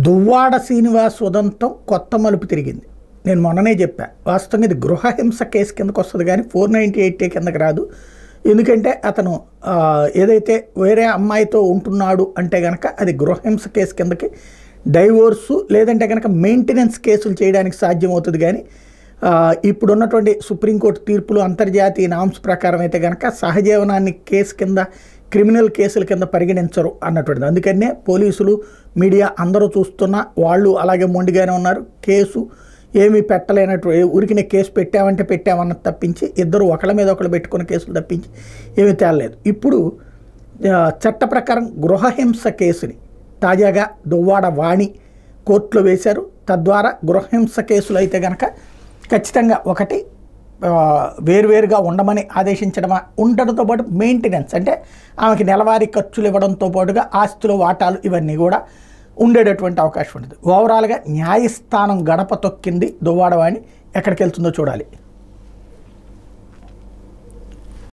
దువ్వాడ శ్రీనివాస్ ఉదంతం కొత్త మలుపు తిరిగింది. నేను మొన్ననే చెప్పా, వాస్తవంగా ఇది గృహహింస కేసు కిందకు వస్తుంది కానీ 498 కిందకి రాదు. ఎందుకంటే అతను ఏదైతే వేరే అమ్మాయితో ఉంటున్నాడు అంటే కనుక అది గృహహింస కేసు కిందకి, డైవోర్సు లేదంటే కనుక మెయింటెనెన్స్ కేసులు చేయడానికి సాధ్యమవుతుంది. కానీ ఇప్పుడున్నటువంటి సుప్రీంకోర్టు తీర్పులు అంతర్జాతీయ నామ్స్ ప్రకారం అయితే కనుక సహజీవనాన్ని కేసు కింద, క్రిమినల్ కేసుల కింద పరిగణించరు అన్నటువంటిది. అందుకనే పోలీసులు, మీడియా అందరూ చూస్తున్నా వాళ్ళు అలాగే మొండిగానే ఉన్నారు. కేసు ఏమీ పెట్టలేనట్టు ఊరికినే కేసు పెట్టామంటే పెట్టామన్నది తప్పించి, ఇద్దరు ఒకళ్ళ మీద ఒకళ్ళు పెట్టుకున్న కేసులు తప్పించి ఏమీ తేలలేదు. ఇప్పుడు చట్ట ప్రకారం గృహహింస కేసుని తాజాగా దువ్వాడ వాణి కోర్టులో వేశారు. తద్వారా గృహహింస కేసులు అయితే కనుక ఖచ్చితంగా ఒకటి వేరువేరుగా ఉండమని ఆదేశించడమా, ఉండడంతో పాటు మెయింటెనెన్స్ అంటే ఆమెకి నెలవారీ ఖర్చులు ఇవ్వడంతో పాటుగా ఆస్తులు, వాటాలు ఇవన్నీ కూడా ఉండేటటువంటి అవకాశం ఉంటుంది. ఓవరాల్గా న్యాయస్థానం గడప తొక్కింది దువ్వాడ వాణి. ఎక్కడికి వెళ్తుందో చూడాలి.